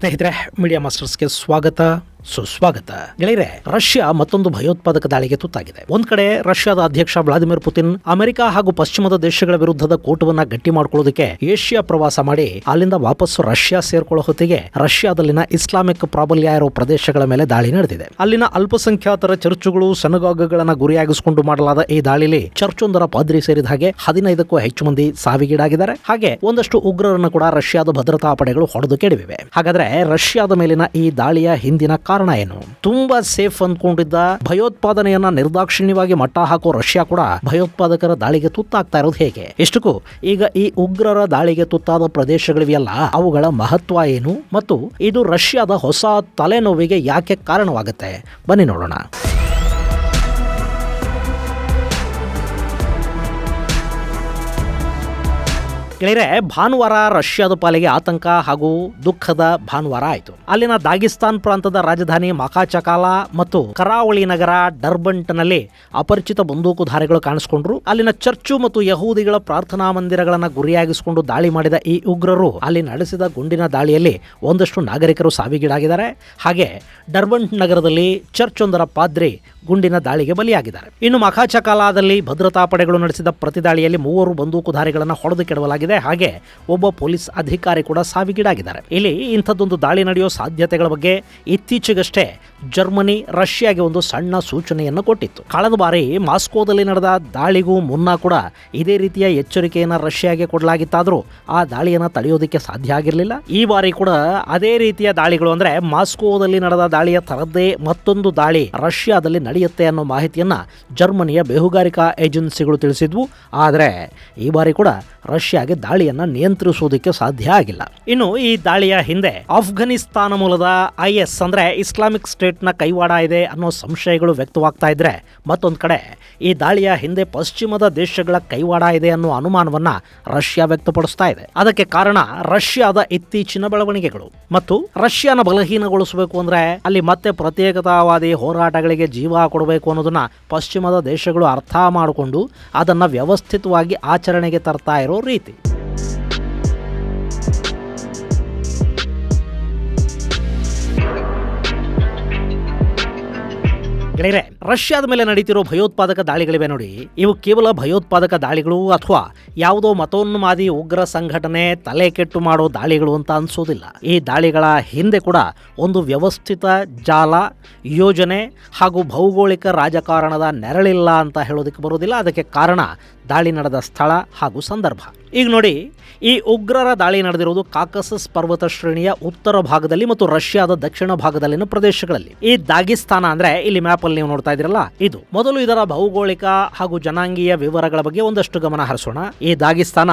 ಸ್ನೇಹಿತರೆ, ಮೀಡಿಯಾ ಮಾಸ್ಟರ್ಸ್ಗೆ ಸ್ವಾಗತ ಸುಸ್ವಾಗತ. ಗೆಳೆಯರೆ, ರಷ್ಯಾ ಮತ್ತೊಂದು ಭಯೋತ್ಪಾದಕ ದಾಳಿಗೆ ತುತ್ತಾಗಿದೆ. ಒಂದ್ ಕಡೆ ರಷ್ಯಾದ ಅಧ್ಯಕ್ಷ ವ್ಲಾದಿಮಿರ್ ಪುತಿನ್ ಅಮೆರಿಕ ಹಾಗೂ ಪಶ್ಚಿಮದ ದೇಶಗಳ ವಿರುದ್ಧದ ಕೂಟವನ್ನ ಗಟ್ಟಿ ಮಾಡ್ಕೊಳ್ಳೋದಕ್ಕೆ ಏಷ್ಯಾ ಪ್ರವಾಸ ಮಾಡಿ ಅಲ್ಲಿಂದ ವಾಪಸ್ಸು ರಷ್ಯಾ ಸೇರ್ಕೊಳ್ಳೋ ಹೊತ್ತಿಗೆ ರಷ್ಯಾದಲ್ಲಿನ ಇಸ್ಲಾಮಿಕ್ ಪ್ರಾಬಲ್ಯ ಇರೋ ಪ್ರದೇಶಗಳ ಮೇಲೆ ದಾಳಿ ನಡೆದಿದೆ. ಅಲ್ಲಿನ ಅಲ್ಪಸಂಖ್ಯಾತರ ಚರ್ಚುಗಳು, ಸೆನಗಾಗ್ಗಳನ್ನ ಗುರಿಯಾಗಿಸಿಕೊಂಡು ಮಾಡಲಾದ ಈ ದಾಳಿಲಿ ಚರ್ಚೊಂದರ ಪಾದ್ರಿ ಸೇರಿದ ಹಾಗೆ 15ಕ್ಕೂ ಹೆಚ್ಚು ಮಂದಿ ಸಾವಿಗೀಡಾಗಿದ್ದಾರೆ. ಹಾಗೆ ಒಂದಷ್ಟು ಉಗ್ರರನ್ನು ಕೂಡ ರಷ್ಯಾದ ಭದ್ರತಾ ಪಡೆಗಳು ಹೊಡೆದು ಕೆಡವಿವೆ. ಹಾಗಾದ್ರೆ ರಷ್ಯಾದ ಮೇಲಿನ ಈ ದಾಳಿಯ ಹಿಂದಿನ ಕಾರಣ ಏನು? ತುಂಬಾ ಸೇಫ್ ಅಂದ್ಕೊಂಡಿದ್ದ ಭಯೋತ್ಪಾದನೆಯನ್ನ ನಿರ್ದಾಕ್ಷಿಣ್ಯವಾಗಿ ಮಟ್ಟ ಹಾಕೋ ರಷ್ಯಾ ಕೂಡ ಭಯೋತ್ಪಾದಕರ ದಾಳಿಗೆ ತುತ್ತಾಗ್ತಾ ಇರೋದು ಹೇಗೆ? ಇಷ್ಟಕ್ಕೂ ಈಗ ಈ ಉಗ್ರರ ದಾಳಿಗೆ ತುತ್ತಾದ ಪ್ರದೇಶಗಳಿವೆಯಲ್ಲ, ಅವುಗಳ ಮಹತ್ವ ಏನು ಮತ್ತು ಇದು ರಷ್ಯಾದ ಹೊಸ ತಲೆನೋವಿಗೆ ಯಾಕೆ ಕಾರಣವಾಗುತ್ತೆ? ಬನ್ನಿ ನೋಡೋಣ. ಗೆಳೆಯರೆ, ಭಾನುವಾರ ರಷ್ಯಾದ ಪಾಲಿಗೆ ಆತಂಕ ಹಾಗೂ ದುಃಖದ ಭಾನುವಾರ ಆಯಿತು. ಅಲ್ಲಿನ ದಾಗಿಸ್ತಾನ್ ಪ್ರಾಂತದ ರಾಜಧಾನಿ ಮಖಾಚಕಾಲ ಮತ್ತು ಕರಾವಳಿ ನಗರ ಡರ್ಬಂಟ್ನಲ್ಲಿ ಅಪರಿಚಿತ ಬಂದೂಕುಧಾರಿಗಳು ಕಾಣಿಸಿಕೊಂಡ್ರು. ಅಲ್ಲಿನ ಚರ್ಚು ಮತ್ತು ಯಹೂದಿಗಳ ಪ್ರಾರ್ಥನಾ ಮಂದಿರಗಳನ್ನು ಗುರಿಯಾಗಿಸಿಕೊಂಡು ದಾಳಿ ಮಾಡಿದ ಈ ಉಗ್ರರು ಅಲ್ಲಿ ನಡೆಸಿದ ಗುಂಡಿನ ದಾಳಿಯಲ್ಲಿ ಒಂದಷ್ಟು ನಾಗರಿಕರು ಸಾವಿಗೀಡಾಗಿದ್ದಾರೆ. ಹಾಗೆ ಡರ್ಬಂಟ್ ನಗರದಲ್ಲಿ ಚರ್ಚ್ ಒಂದರ ಪಾದ್ರಿ ಗುಂಡಿನ ದಾಳಿಗೆ ಬಲಿಯಾಗಿದ್ದಾರೆ. ಇನ್ನು ಮಖಾಚಕಾಲಾದಲ್ಲಿ ಭದ್ರತಾ ಪಡೆಗಳು ನಡೆಸಿದ ಪ್ರತಿದಾಳಿಯಲ್ಲಿ 3 ಬಂದೂಕುಧಾರಿಗಳನ್ನು ಹೊಡೆದು ಕೆಡವಲಾಗಿದೆ. ಹಾಗೆ ಒಬ್ಬ ಪೊಲೀಸ್ ಅಧಿಕಾರಿ ಕೂಡ ಸಾವಿಗೀಡಾಗಿದ್ದಾರೆ. ಇಲ್ಲಿ ಇಂಥದ್ದೊಂದು ದಾಳಿ ನಡೆಯೋ ಸಾಧ್ಯತೆಗಳ ಬಗ್ಗೆ ಇತ್ತೀಚೆಗಷ್ಟೇ ಜರ್ಮನಿ ರಷ್ಯಾಗೆ ಒಂದು ಸಣ್ಣ ಸೂಚನೆಯನ್ನು ಕೊಟ್ಟಿತ್ತು. ಕಳೆದ ಬಾರಿ ಮಾಸ್ಕೋದಲ್ಲಿ ನಡೆದ ದಾಳಿಗೂ ಮುನ್ನ ಕೂಡ ಇದೇ ರೀತಿಯ ಎಚ್ಚರಿಕೆಯನ್ನು ರಷ್ಯಾಗೆ ಕೊಡಲಾಗಿತ್ತಾದರೂ ಆ ದಾಳಿಯನ್ನು ತಡೆಯೋದಕ್ಕೆ ಸಾಧ್ಯ ಆಗಿರಲಿಲ್ಲ. ಈ ಬಾರಿ ಕೂಡ ಅದೇ ರೀತಿಯ ದಾಳಿಗಳು, ಅಂದ್ರೆ ಮಾಸ್ಕೋದಲ್ಲಿ ನಡೆದ ದಾಳಿಯ ತರದ್ದೇ ಮತ್ತೊಂದು ದಾಳಿ ರಷ್ಯಾದಲ್ಲಿ ನಡೆಯುತ್ತೆ ಅನ್ನೋ ಮಾಹಿತಿಯನ್ನ ಜರ್ಮನಿಯ ಬೇಹುಗಾರಿಕಾ ಏಜೆನ್ಸಿಗಳು ತಿಳಿಸಿದ್ವು. ಆದರೆ ಈ ಬಾರಿ ಕೂಡ ರಷ್ಯಾಗೆ ದಾಳಿಯನ್ನ ನಿಯಂತ್ರಿಸುವುದಕ್ಕೆ ಸಾಧ್ಯ ಆಗಿಲ್ಲ. ಇನ್ನು ಈ ದಾಳಿಯ ಹಿಂದೆ ಅಫ್ಘಾನಿಸ್ತಾನ ಮೂಲದ IS ಅಂದ್ರೆ ಇಸ್ಲಾಮಿಕ್ ಸ್ಟೇಟ್ ನ ಕೈವಾಡ ಇದೆ ಅನ್ನೋ ಸಂಶಯಗಳು ವ್ಯಕ್ತವಾಗ್ತಾ ಇದ್ರೆ, ಮತ್ತೊಂದು ಕಡೆ ಈ ದಾಳಿಯ ಹಿಂದೆ ಪಶ್ಚಿಮದ ದೇಶಗಳ ಕೈವಾಡ ಇದೆ ಅನ್ನೋ ಅನುಮಾನವನ್ನ ರಷ್ಯಾ ವ್ಯಕ್ತಪಡಿಸ್ತಾ ಇದೆ. ಅದಕ್ಕೆ ಕಾರಣ ರಷ್ಯಾದ ಇತ್ತೀಚಿನ ಬೆಳವಣಿಗೆಗಳು. ಮತ್ತು ರಷ್ಯಾನ ಬಲಹೀನಗೊಳಿಸಬೇಕು ಅಂದ್ರೆ ಅಲ್ಲಿ ಮತ್ತೆ ಪ್ರತ್ಯೇಕತಾವಾದಿ ಹೋರಾಟಗಳಿಗೆ ಜೀವ ಕೊಡಬೇಕು ಅನ್ನೋದನ್ನ ಪಶ್ಚಿಮದ ದೇಶಗಳು ಅರ್ಥ ಮಾಡಿಕೊಂಡು ಅದನ್ನ ವ್ಯವಸ್ಥಿತವಾಗಿ ಆಚರಣೆಗೆ ತರ್ತಾ ಇರೋ ರೀತಿ. ಗೆಳೆಯರೆ, ರಷ್ಯಾದ ಮೇಲೆ ನಡೀತಿರೋ ಭಯೋತ್ಪಾದಕ ದಾಳಿಗಳಿವೆ ನೋಡಿ, ಇವು ಕೇವಲ ಭಯೋತ್ಪಾದಕ ದಾಳಿಗಳು ಅಥವಾ ಯಾವುದೋ ಮತೋನ್ಮಾದಿ ಉಗ್ರ ಸಂಘಟನೆ ತಲೆ ಕೆಟ್ಟು ಮಾಡೋ ದಾಳಿಗಳು ಅಂತ ಅನ್ಸೋದಿಲ್ಲ. ಈ ದಾಳಿಗಳ ಹಿಂದೆ ಕೂಡ ಒಂದು ವ್ಯವಸ್ಥಿತ ಜಾಲ, ಯೋಜನೆ ಹಾಗೂ ಭೌಗೋಳಿಕ ರಾಜಕಾರಣದ ನೆರಳಿಲ್ಲ ಅಂತ ಹೇಳೋದಕ್ಕೆ ಬರೋದಿಲ್ಲ. ಅದಕ್ಕೆ ಕಾರಣ ದಾಳಿ ನಡೆದ ಸ್ಥಳ ಹಾಗೂ ಸಂದರ್ಭ. ಈಗ ನೋಡಿ, ಈ ಉಗ್ರರ ದಾಳಿ ನಡೆದಿರುವುದು ಕಾಕಸಸ್ ಪರ್ವತ ಶ್ರೇಣಿಯ ಉತ್ತರ ಭಾಗದಲ್ಲಿ ಮತ್ತು ರಷ್ಯಾದ ದಕ್ಷಿಣ ಭಾಗದಲ್ಲಿನ ಪ್ರದೇಶಗಳಲ್ಲಿ. ಈ ದಾಗಿಸ್ತಾನ ಅಂದ್ರೆ ಇಲ್ಲಿ ಮ್ಯಾಪ್ ಅಲ್ಲಿ ನೀವು ನೋಡ್ತಾ ಇದ್ದೀರಲ್ಲ, ಇದು ಮೊದಲು ಇದರ ಭೌಗೋಳಿಕ ಹಾಗೂ ಜನಾಂಗೀಯ ವಿವರಗಳ ಬಗ್ಗೆ ಒಂದಷ್ಟು ಗಮನ ಹರಿಸೋಣ. ಈ ದಾಗಿಸ್ತಾನ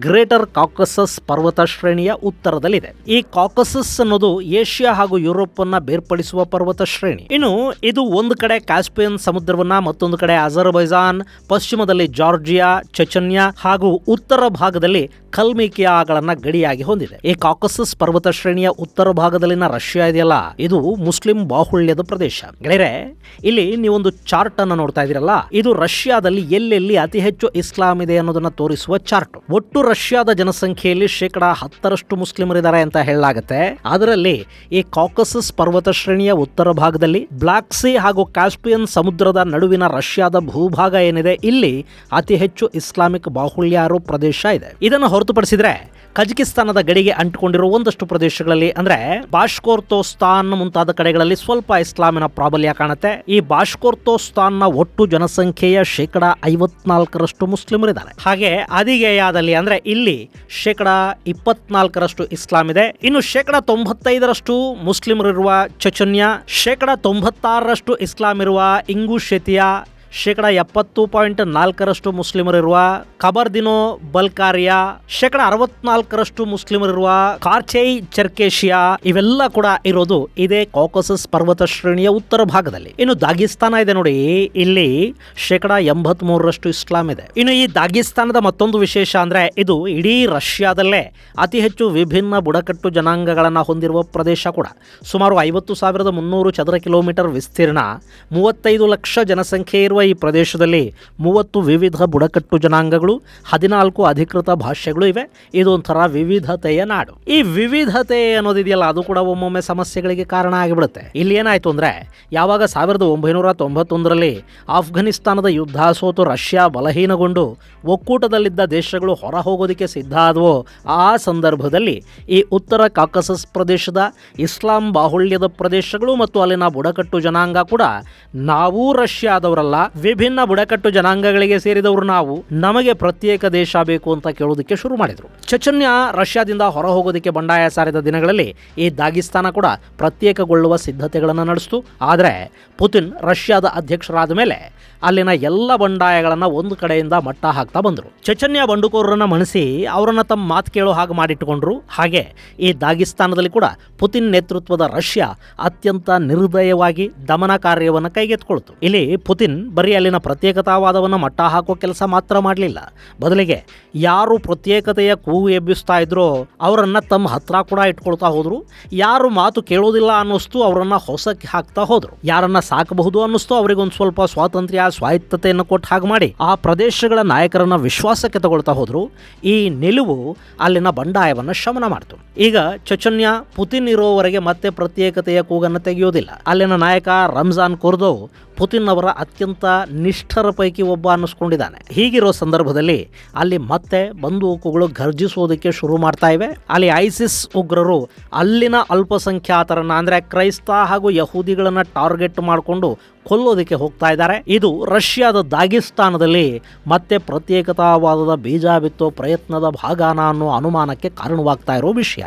ಗ್ರೇಟರ್ ಕಾಕಸಸ್ ಪರ್ವತ ಶ್ರೇಣಿಯ ಉತ್ತರದಲ್ಲಿದೆ. ಈ ಕಾಕಸಸ್ ಅನ್ನೋದು ಏಷ್ಯಾ ಹಾಗೂ ಯುರೋಪ್ ಅನ್ನ ಬೇರ್ಪಡಿಸುವ ಪರ್ವತ ಶ್ರೇಣಿ. ಇನ್ನು ಇದು ಒಂದು ಕಡೆ ಕ್ಯಾಸ್ಪಿಯನ್ ಸಮುದ್ರವನ್ನ, ಮತ್ತೊಂದು ಕಡೆ ಅಜರ್ಬೈಜಾನ್, ಪಶ್ಚಿಮದಲ್ಲಿ ಜಾರ್ಜಿಯಾ, ಚೆಚನ್ಯಾ ಹಾಗೂ ಉತ್ತರ ಭಾಗದಲ್ಲಿ ಕಲ್ಮಿಕಿಯಾಗಳನ್ನ ಗಡಿಯಾಗಿ ಹೊಂದಿದೆ. ಈ ಕಾಕಸಸ್ ಪರ್ವತ ಶ್ರೇಣಿಯ ಉತ್ತರ ಭಾಗದಲ್ಲಿನ ರಷ್ಯಾ ಇದೆಯಲ್ಲ, ಇದು ಮುಸ್ಲಿಂ ಬಾಹುಳ್ಯದ ಪ್ರದೇಶ. ಗೆಳೆಯರೆ, ಇಲ್ಲಿ ನೀವೊಂದು ಚಾರ್ಟ್ ಅನ್ನು ನೋಡ್ತಾ ಇದೀರಲ್ಲ, ಇದು ರಷ್ಯಾದಲ್ಲಿ ಎಲ್ಲೆಲ್ಲಿ ಅತಿ ಹೆಚ್ಚು ಇಸ್ಲಾಂ ಇದೆ ಅನ್ನೋದನ್ನ ತೋರಿಸುವ ಚಾರ್ಟ್. ಒಟ್ಟು ರಷ್ಯಾದ ಜನಸಂಖ್ಯೆಯಲ್ಲಿ 10% ಮುಸ್ಲಿಮರಿದ್ದಾರೆ ಅಂತ ಹೇಳಲಾಗುತ್ತೆ. ಅದರಲ್ಲಿ ಈ ಕಾಕಸಸ್ ಪರ್ವತ ಶ್ರೇಣಿಯ ಉತ್ತರ ಭಾಗದಲ್ಲಿ ಬ್ಲಾಕ್ ಸಿ ಹಾಗೂ ಕ್ಯಾಸ್ಪಿಯನ್ ಸಮುದ್ರದ ನಡುವಿನ ರಷ್ಯಾದ ಭೂಭಾಗ ಏನಿದೆ, ಇಲ್ಲಿ ಅತಿ ಹೆಚ್ಚು ಇಸ್ಲಾಮಿಕ್ ಬಾಹುಳ್ಯ ಇರೋ ಪ್ರದೇಶ ಇದೆ. ಇದನ್ನು ಹೊರತುಪಡಿಸಿದ್ರೆ ಕಜಕಿಸ್ತಾನದ ಗಡಿಗೆ ಅಂಟಿಕೊಂಡಿರುವ ಒಂದಷ್ಟು ಪ್ರದೇಶಗಳಲ್ಲಿ, ಅಂದ್ರೆ ಬಾಷ್ಕೋರ್ತೋಸ್ತಾನ್ ಮುಂತಾದ ಕಡೆಗಳಲ್ಲಿ ಸ್ವಲ್ಪ ಇಸ್ಲಾಮಿನ ಪ್ರಾಬಲ್ಯ ಕಾಣುತ್ತೆ. ಈ ಬಾಷ್ಕೋರ್ತೋಸ್ತಾನ್ನ ಒಟ್ಟು ಜನಸಂಖ್ಯೆಯ 54% ಮುಸ್ಲಿಮರಿದ್ದಾರೆ. ಹಾಗೆ ಅದಿಗೇಯಾದಲ್ಲಿ ಅಂದ್ರೆ ಇಲ್ಲಿ 24% ಇಸ್ಲಾಂ ಇದೆ. ಇನ್ನು 95% ಮುಸ್ಲಿಮರಿರುವ ಚೆಚನ್ಯಾ, 96% ಇಸ್ಲಾಂ ಇರುವ ಇಂಗುಶೆತಿಯಾ, 70.4% ಮುಸ್ಲಿಮರಿರುವ ಕಬರ್ದಿನೋ ಬಲ್ಕಾರಿಯಾ, 64% ಮುಸ್ಲಿಮರಿರುವ ಕಾರ್ಚೈ ಚರ್ಕೇಶಿಯಾ, ಇವೆಲ್ಲ ಕೂಡ ಇರೋದು ಇದೇ ಕಾಕಸಸ್ ಪರ್ವತ ಶ್ರೇಣಿಯ ಉತ್ತರ ಭಾಗದಲ್ಲಿ. ಇನ್ನು ದಾಗಿಸ್ತಾನ ಇದೆ ನೋಡಿ, ಇಲ್ಲಿ 83% ಇಸ್ಲಾಂ ಇದೆ. ಇನ್ನು ಈ ದಾಗಿಸ್ತಾನದ ಮತ್ತೊಂದು ವಿಶೇಷ ಅಂದ್ರೆ ಇದು ಇಡೀ ರಷ್ಯಾದಲ್ಲೇ ಅತಿ ಹೆಚ್ಚು ವಿಭಿನ್ನ ಬುಡಕಟ್ಟು ಜನಾಂಗಗಳನ್ನ ಹೊಂದಿರುವ ಪ್ರದೇಶ ಕೂಡ. ಸುಮಾರು 50,300 ಚದರ ಕಿಲೋಮೀಟರ್ ವಿಸ್ತೀರ್ಣ, 35 ಲಕ್ಷ ಜನಸಂಖ್ಯೆ ಇರುವ ಈ ಪ್ರದೇಶದಲ್ಲಿ 30 ವಿವಿಧ ಬುಡಕಟ್ಟು ಜನಾಂಗಗಳು, 14 ಅಧಿಕೃತ ಭಾಷೆಗಳು ಇವೆ. ಇದೊಂಥರ ವಿವಿಧತೆಯ ನಾಡು. ಈ ವಿವಿಧತೆ ಅನ್ನೋದಿದೆಯಲ್ಲ, ಅದು ಕೂಡ ಒಮ್ಮೊಮ್ಮೆ ಸಮಸ್ಯೆಗಳಿಗೆ ಕಾರಣ ಆಗಿಬಿಡುತ್ತೆ. ಇಲ್ಲಿ ಏನಾಯ್ತು ಅಂದ್ರೆ, ಯಾವಾಗ 1991ರಲ್ಲಿ ಆಫ್ಘನಿಸ್ತಾನದ ಯುದ್ಧ ಸೋತು ರಷ್ಯಾ ಬಲಹೀನಗೊಂಡು ಒಕ್ಕೂಟದಲ್ಲಿದ್ದ ದೇಶಗಳು ಹೊರ ಹೋಗೋದಕ್ಕೆ ಸಿದ್ಧ ಆದವೋ, ಆ ಸಂದರ್ಭದಲ್ಲಿ ಈ ಉತ್ತರ ಕಾಕಸಸ್ ಪ್ರದೇಶದ ಇಸ್ಲಾಂ ಬಾಹುಳ್ಯದ ಪ್ರದೇಶಗಳು ಮತ್ತು ಅಲ್ಲಿನ ಬುಡಕಟ್ಟು ಜನಾಂಗ ಕೂಡ ನಾವು ರಷ್ಯಾದವರಲ್ಲ, ವಿಭಿನ್ನ ಬುಡಕಟ್ಟು ಜನಾಂಗಗಳಿಗೆ ಸೇರಿದವರು ನಾವು, ನಮಗೆ ಪ್ರತ್ಯೇಕ ದೇಶ ಬೇಕು ಅಂತ ಕೇಳೋದಕ್ಕೆ ಶುರು ಮಾಡಿದ್ರು. ಚೆಚನ್ಯ ರಷ್ಯಾದಿಂದ ಹೊರ ಹೋಗೋದಕ್ಕೆ ಬಂಡಾಯ ಸಾರಿದ ದಿನಗಳಲ್ಲಿ ಈ ದಾಗಿಸ್ತಾನ ಕೂಡ ಪ್ರತ್ಯೇಕಗೊಳ್ಳುವ ಸಿದ್ಧತೆಗಳನ್ನು ನಡೆಸಿತು. ಆದರೆ ಪುತಿನ್ ರಷ್ಯಾದ ಅಧ್ಯಕ್ಷರಾದ ಮೇಲೆ ಅಲ್ಲಿನ ಎಲ್ಲ ಬಂಡಾಯಗಳನ್ನು ಒಂದು ಕಡೆಯಿಂದ ಮಟ್ಟ ಹಾಕ್ತಾ ಬಂದರು. ಚೆಚನ್ಯ ಬಂಡುಕೋರರನ್ನ ಮಣಿಸಿ ಅವರನ್ನು ತಮ್ಮ ಮಾತು ಕೇಳೋ ಹಾಗೆ ಮಾಡಿಟ್ಟುಕೊಂಡ್ರು. ಹಾಗೆ ಈ ದಾಗಿಸ್ತಾನದಲ್ಲಿ ಕೂಡ ಪುತಿನ್ ನೇತೃತ್ವದ ರಷ್ಯಾ ಅತ್ಯಂತ ನಿರ್ದಯವಾಗಿ ದಮನ ಕಾರ್ಯವನ್ನು ಕೈಗೆತ್ತಿಕೊಳ್ತು. ಇಲ್ಲಿ ಪುತಿನ್ ಬರೀ ಅಲ್ಲಿನ ಪ್ರತ್ಯೇಕತಾವಾದವನ್ನು ಮಟ್ಟ ಹಾಕೋ ಕೆಲಸ ಮಾತ್ರ ಮಾಡಲಿಲ್ಲ, ಬದಲಿಗೆ ಯಾರು ಪ್ರತ್ಯೇಕತೆಯ ಕೂಗು ಎಬ್ಬಿಸ್ತಾ ಇದ್ರೋ ಅವರನ್ನು ತಮ್ಮ ಹತ್ರ ಕೂಡ ಇಟ್ಕೊಳ್ತಾ ಹೋದ್ರು. ಯಾರು ಮಾತು ಕೇಳೋದಿಲ್ಲ ಅನ್ನಿಸ್ತು ಅವರನ್ನು ಹೊಸಕ್ಕೆ ಹಾಕ್ತಾ ಹೋದ್ರು. ಯಾರನ್ನ ಸಾಕಬಹುದು ಅನ್ನಿಸ್ತು ಅವರಿಗೊಂದು ಸ್ವಲ್ಪ ಸ್ವಾತಂತ್ರ್ಯ ಸ್ವಾಯತ್ತತೆಯನ್ನು ಕೊಟ್ಟು ಹಾಗೆ ಮಾಡಿ ಆ ಪ್ರದೇಶಗಳ ನಾಯಕರನ್ನ ವಿಶ್ವಾಸಕ್ಕೆ ತಗೊಳ್ತಾ ಹೋದ್ರು. ಈ ನಿಲುವು ಅಲ್ಲಿನ ಬಂಡಾಯವನ್ನು ಶಮನ ಮಾಡ್ತು. ಈಗ ಚೆಚನ್ಯ ಪುತಿನ್ ಇರೋವರೆಗೆ ಮತ್ತೆ ಪ್ರತ್ಯೇಕತೆಯ ಕೂಗನ್ನು ತೆಗೆಯೋದಿಲ್ಲ. ಅಲ್ಲಿನ ನಾಯಕ ರಂಜಾನ್ ಕೊರ್ದೋವ್ ಪುತಿನ್ ಅವರ ಅತ್ಯಂತ ನಿಷ್ಠರ ಪೈಕಿ ಒಬ್ಬ ಅನ್ನಿಸ್ಕೊಂಡಿದ್ದಾನೆ. ಹೀಗಿರೋ ಸಂದರ್ಭದಲ್ಲಿ ಅಲ್ಲಿ ಮತ್ತೆ ಬಂದೂಕುಗಳು ಘರ್ಜಿಸೋದಕ್ಕೆ ಶುರು ಮಾಡ್ತಾ ಇವೆ. ಅಲ್ಲಿ ಐಸಿಸ್ ಉಗ್ರರು ಅಲ್ಲಿನ ಅಲ್ಪಸಂಖ್ಯಾತರನ್ನ ಅಂದ್ರೆ ಕ್ರೈಸ್ತ ಹಾಗೂ ಯಹೂದಿಗಳನ್ನ ಟಾರ್ಗೆಟ್ ಮಾಡಿಕೊಂಡು ಕೊಲ್ಲೋದಕ್ಕೆ ಹೋಗ್ತಾ ಇದ್ದಾರೆ. ಇದು ರಷ್ಯಾದ ದಾಗಿಸ್ತಾನದಲ್ಲಿ ಮತ್ತೆ ಪ್ರತ್ಯೇಕತಾವಾದದ ಬೀಜ ಬಿತ್ತೋ ಪ್ರಯತ್ನದ ಭಾಗಾನ ಅನ್ನೋ ಅನುಮಾನಕ್ಕೆ ಕಾರಣವಾಗ್ತಾ ಇರೋ ವಿಷಯ.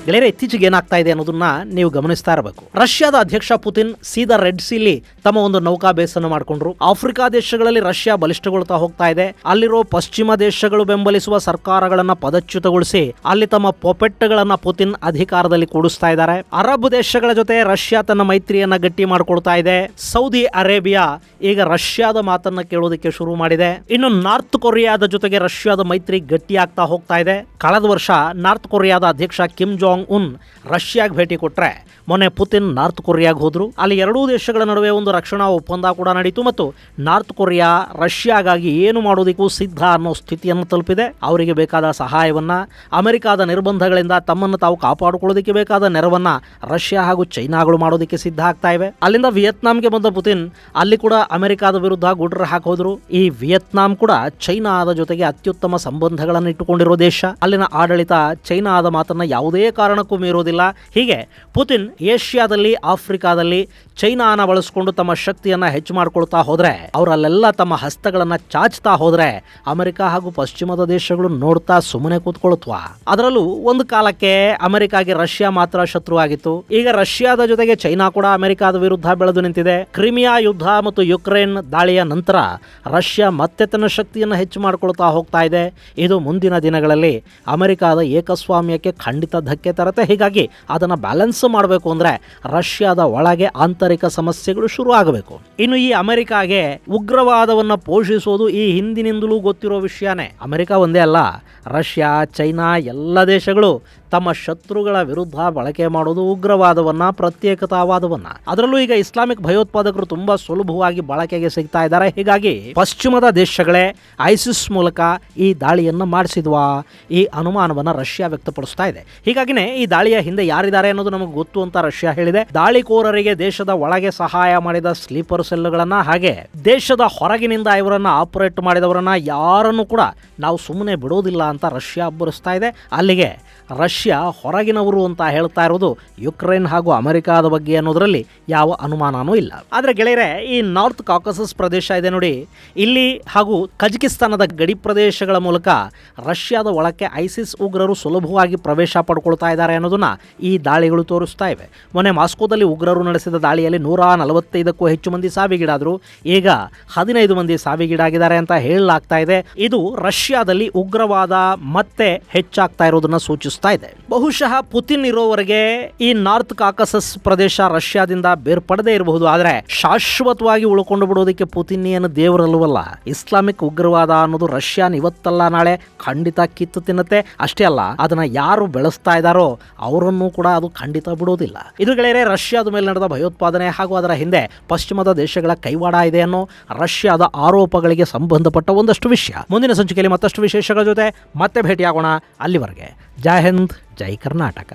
ಗೆಳೆಯರೆ, ಇತ್ತೀಚೆಗೆ ಏನಾಗ್ತಾ ಇದೆ ಅನ್ನೋದನ್ನ ನೀವು ಗಮನಿಸ್ತಾ ಇರಬೇಕು. ರಷ್ಯಾದ ಅಧ್ಯಕ್ಷ ಪುತಿನ್ ಸೀದಾ ರೆಡ್ ಸೀಲಿ ತಮ್ಮ ಒಂದು ನೌಕಾ ಬೇಸನ್ನು ಮಾಡಿಕೊಂಡ್ರು. ಆಫ್ರಿಕಾ ದೇಶಗಳಲ್ಲಿ ರಷ್ಯಾ ಬಲಿಷ್ಠಗೊಳ್ತಾ ಹೋಗ್ತಾ ಇದೆ. ಅಲ್ಲಿರೋ ಪಶ್ಚಿಮ ದೇಶಗಳು ಬೆಂಬಲಿಸುವ ಸರ್ಕಾರಗಳನ್ನ ಪದಚ್ಯುತಗೊಳಿಸಿ ಅಲ್ಲಿ ತಮ್ಮ ಪೊಪೆಟ್ಗಳನ್ನ ಪುತಿನ್ ಅಧಿಕಾರದಲ್ಲಿ ಕೂಡಿಸ್ತಾ ಇದ್ದಾರೆ. ಅರಬ್ ದೇಶಗಳ ಜೊತೆ ರಷ್ಯಾ ತನ್ನ ಮೈತ್ರಿಯನ್ನ ಗಟ್ಟಿ ಮಾಡಿಕೊಳ್ತಾ ಇದೆ. ಸೌದಿ ಅರೇಬಿಯಾ ಈಗ ರಷ್ಯಾದ ಮಾತನ್ನ ಕೇಳೋದಕ್ಕೆ ಶುರು ಮಾಡಿದೆ. ಇನ್ನು ನಾರ್ತ್ ಕೊರಿಯಾದ ಜೊತೆಗೆ ರಷ್ಯಾದ ಮೈತ್ರಿ ಗಟ್ಟಿ ಆಗ್ತಾ ಹೋಗ್ತಾ ಇದೆ. ಕಳೆದ ವರ್ಷ ನಾರ್ತ್ ಕೊರಿಯಾದ ಅಧ್ಯಕ್ಷ ಕಿಮ್ ಜಾಂಗ್ ಉನ್ ರಷ್ಯಾಗೆ ಭೇಟಿ ಕೊಟ್ರೆ, ಮೊನ್ನೆ ಪುತಿನ್ ನಾರ್ತ್ ಕೊರಿಯಾಗೆ ಹೋದ್ರು. ಅಲ್ಲಿ ಎರಡೂ ದೇಶಗಳ ನಡುವೆ ಒಂದು ರಕ್ಷಣಾ ಒಪ್ಪಂದ ಕೂಡ ನಡೀತು ಮತ್ತು ನಾರ್ತ್ ಕೊರಿಯಾ ರಷ್ಯಾಗಾಗಿ ಏನು ಮಾಡೋದಕ್ಕೂ ಸಿದ್ಧ ಅನ್ನೋ ಸ್ಥಿತಿಯನ್ನು ತಲುಪಿದೆ. ಅವರಿಗೆ ಬೇಕಾದ ಸಹಾಯವನ್ನ, ಅಮೆರಿಕಾದ ನಿರ್ಬಂಧಗಳಿಂದ ತಮ್ಮನ್ನು ತಾವು ಕಾಪಾಡಿಕೊಳ್ಳೋದಕ್ಕೆ ಬೇಕಾದ ನೆರವನ್ನ ರಷ್ಯಾ ಹಾಗೂ ಚೈನಾಗಳು ಮಾಡೋದಕ್ಕೆ ಸಿದ್ಧ ಆಗ್ತಾ ಇವೆ. ಅಲ್ಲಿಂದ ವಿಯೆಟ್ನಾಂಗೆ ಬಂದ ಪುತಿನ್ ಅಲ್ಲಿ ಕೂಡ ಅಮೆರಿಕಾದ ವಿರುದ್ಧ ಗುಡ್ರ ಹಾಕೋದ್ರು. ಈ ವಿಯೆಟ್ನಾಂ ಕೂಡ ಚೈನಾದ ಜೊತೆಗೆ ಅತ್ಯುತ್ತಮ ಸಂಬಂಧಗಳನ್ನು ಇಟ್ಟುಕೊಂಡಿರೋ ದೇಶ. ಅಲ್ಲಿನ ಆಡಳಿತ ಚೈನಾದ ಮಾತನ್ನ ಯಾವುದೇ ಕಾರಣಕ್ಕೂ ಮೀರೋದಿಲ್ಲ. ಹೀಗೆ ಪುತಿನ್ ಏಷ್ಯಾದಲ್ಲಿ, ಆಫ್ರಿಕಾದಲ್ಲಿ ಚೈನಾನ ಬಳಸಿಕೊಂಡು ತಮ್ಮ ಶಕ್ತಿಯನ್ನ ಹೆಚ್ಚು ಮಾಡ್ಕೊಳ್ತಾ ಹೋದ್ರೆ, ಅವರಲ್ಲೆಲ್ಲ ತಮ್ಮ ಹಸ್ತಗಳನ್ನ ಚಾಚ್ತಾ ಹೋದ್ರೆ ಅಮೆರಿಕ ಹಾಗೂ ಪಶ್ಚಿಮದ ದೇಶಗಳು ನೋಡ್ತಾ ಸುಮ್ಮನೆ ಕೂತ್ಕೊಳ್ತ್ವಾ? ಅದರಲ್ಲೂ ಒಂದು ಕಾಲಕ್ಕೆ ಅಮೆರಿಕಾಗೆ ರಷ್ಯಾ ಮಾತ್ರ ಶತ್ರು ಆಗಿತ್ತು. ಈಗ ರಷ್ಯಾದ ಜೊತೆಗೆ ಚೈನಾ ಕೂಡ ಅಮೆರಿಕಾದ ವಿರುದ್ಧ ಬೆಳೆದು ನಿಂತಿದೆ. ಕ್ರಿಮಿಯಾ ಯುದ್ಧ ಮತ್ತು ಯುಕ್ರೇನ್ ದಾಳಿಯ ನಂತರ ರಷ್ಯಾ ಮತ್ತೆ ತನ್ನ ಶಕ್ತಿಯನ್ನು ಹೆಚ್ಚು ಮಾಡ್ಕೊಳ್ತಾ ಹೋಗ್ತಾ ಇದೆ. ಇದು ಮುಂದಿನ ದಿನಗಳಲ್ಲಿ ಅಮೆರಿಕಾದ ಏಕಸ್ವಾಮ್ಯಕ್ಕೆ ಖಂಡಿತ ಧಕ್ಕೆ ತರುತ್ತೆ. ಹೀಗಾಗಿ ಅದನ್ನು ಬ್ಯಾಲೆನ್ಸ್ ಮಾಡಬೇಕು ಅಂದ್ರೆ ರಷ್ಯಾದ ಒಳಗೆ ಆಂತರಿಕ ಸಮಸ್ಯೆಗಳು ಶುರು ಆಗಬೇಕು. ಇನ್ನು ಈ ಅಮೆರಿಕಾಗೆ ಉಗ್ರವಾದವನ್ನು ಪೋಷಿಸೋದು ಈ ಹಿಂದಿನಿಂದಲೂ ಗೊತ್ತಿರೋ ವಿಷಯನೇ. ಅಮೆರಿಕ ಒಂದೇ ಅಲ್ಲ, ರಷ್ಯಾ, ಚೈನಾ ಎಲ್ಲ ದೇಶಗಳು ತಮ್ಮ ಶತ್ರುಗಳ ವಿರುದ್ಧ ಬಳಕೆ ಮಾಡೋದು ಉಗ್ರವಾದವನ್ನ, ಪ್ರತ್ಯೇಕತಾವಾದವನ್ನ. ಅದರಲ್ಲೂ ಈಗ ಇಸ್ಲಾಮಿಕ್ ಭಯೋತ್ಪಾದಕರು ತುಂಬಾ ಸುಲಭವಾಗಿ ಬಳಕೆಗೆ ಸಿಗ್ತಾ ಇದ್ದಾರೆ. ಹೀಗಾಗಿ ಪಶ್ಚಿಮದ ದೇಶಗಳೇ ಐಸಿಸ್ ಮೂಲಕ ಈ ದಾಳಿಯನ್ನ ಮಾಡಿಸಿದ್ವಾ, ಈ ಅನುಮಾನವನ್ನ ರಷ್ಯಾ ವ್ಯಕ್ತಪಡಿಸ್ತಾ ಇದೆ. ಹೀಗಾಗಿನೇ ಈ ದಾಳಿಯ ಹಿಂದೆ ಯಾರಿದ್ದಾರೆ ಅನ್ನೋದು ನಮಗೆ ಗೊತ್ತು ಅಂತ ರಷ್ಯಾ ಹೇಳಿದೆ. ದಾಳಿಕೋರರಿಗೆ ದೇಶದ ಒಳಗೆ ಸಹಾಯ ಮಾಡಿದ ಸ್ಲೀಪರ್ ಸೆಲ್ಗಳನ್ನ, ಹಾಗೆ ದೇಶದ ಹೊರಗಿನಿಂದ ಇವರನ್ನ ಆಪರೇಟ್ ಮಾಡಿದವರನ್ನ ಯಾರನ್ನು ಕೂಡ ನಾವು ಸುಮ್ಮನೆ ಬಿಡೋದಿಲ್ಲ ಅಂತ ರಷ್ಯಾ ಅಬ್ಬರಿಸ್ತಾ ಇದೆ. ಅಲ್ಲಿಗೆ ರಷ್ಯಾ ಹೊರಗಿನವರು ಅಂತ ಹೇಳ್ತಾ ಇರೋದು ಯುಕ್ರೇನ್ ಹಾಗೂ ಅಮೆರಿಕಾದ ಬಗ್ಗೆ ಅನ್ನೋದರಲ್ಲಿ ಯಾವ ಅನುಮಾನನೂ ಇಲ್ಲ. ಆದರೆ ಗೆಳೆಯರೆ, ಈ ನಾರ್ತ್ ಕಾಕಸಸ್ ಪ್ರದೇಶ ಇದೆ ನೋಡಿ, ಇಲ್ಲಿ ಹಾಗೂ ಕಜಕಿಸ್ತಾನದ ಗಡಿ ಪ್ರದೇಶಗಳ ಮೂಲಕ ರಷ್ಯಾದ ಒಳಕ್ಕೆ ಐಸಿಸ್ ಉಗ್ರರು ಸುಲಭವಾಗಿ ಪ್ರವೇಶ ಪಡ್ಕೊಳ್ತಾ ಇದ್ದಾರೆ ಅನ್ನೋದನ್ನ ಈ ದಾಳಿಗಳು ತೋರಿಸ್ತಾ ಇವೆ. ಮೊನ್ನೆ ಮಾಸ್ಕೋದಲ್ಲಿ ಉಗ್ರರು ನಡೆಸಿದ ದಾಳಿಯಲ್ಲಿ 145ಕ್ಕೂ ಹೆಚ್ಚು ಮಂದಿ ಸಾವಿಗೀಡಾದರು. ಈಗ 15 ಮಂದಿ ಸಾವಿಗೀಡಾಗಿದ್ದಾರೆ ಅಂತ ಹೇಳಲಾಗ್ತಾ ಇದೆ. ಇದು ರಷ್ಯಾದಲ್ಲಿ ಉಗ್ರವಾದ ಮತ್ತೆ ಹೆಚ್ಚಾಗ್ತಾ ಇರೋದನ್ನ ಸೂಚಿಸುತ್ತೆ. ಸೂಚಿಸ್ತಾ ಇದೆ. ಬಹುಶಃ ಪುತಿನ್ ಇರೋವರೆಗೆ ಈ ನಾರ್ತ್ ಕಾಕಸಸ್ ಪ್ರದೇಶ ರಷ್ಯಾದಿಂದ ಬೇರ್ಪಡದೇ ಇರಬಹುದು. ಆದರೆ ಶಾಶ್ವತವಾಗಿ ಉಳ್ಕೊಂಡು ಬಿಡೋದಕ್ಕೆ ಪುತಿನ್ ಏನು ದೇವರಲ್ವಲ್ಲ. ಇಸ್ಲಾಮಿಕ್ ಉಗ್ರವಾದ ಅನ್ನೋದು ರಷ್ಯಾನ್ ಇವತ್ತಲ್ಲ ನಾಳೆ ಖಂಡಿತ ಕಿತ್ತು ತಿನ್ನುತ್ತೆ. ಅಷ್ಟೇ ಅಲ್ಲ, ಅದನ್ನ ಯಾರು ಬೆಳೆಸ್ತಾ ಇದ್ದಾರೋ ಅವರನ್ನು ಕೂಡ ಅದು ಖಂಡಿತ ಬಿಡೋದಿಲ್ಲ. ಇದು ಗೆಳೆಯರೆ, ರಷ್ಯಾದ ಮೇಲೆ ನಡೆದ ಭಯೋತ್ಪಾದನೆ ಹಾಗೂ ಅದರ ಹಿಂದೆ ಪಶ್ಚಿಮದ ದೇಶಗಳ ಕೈವಾಡ ಇದೆ ಅನ್ನೋ ರಷ್ಯಾದ ಆರೋಪಗಳಿಗೆ ಸಂಬಂಧಪಟ್ಟ ಒಂದಷ್ಟು ವಿಷಯ. ಮುಂದಿನ ಸಂಚಿಕೆಯಲ್ಲಿ ಮತ್ತಷ್ಟು ವಿಶೇಷಗಳ ಜೊತೆ ಮತ್ತೆ ಭೇಟಿಯಾಗೋಣ. ಅಲ್ಲಿವರೆಗೆ ಜೈ ಹಿಂದ್, ಜೈ ಕರ್ನಾಟಕ.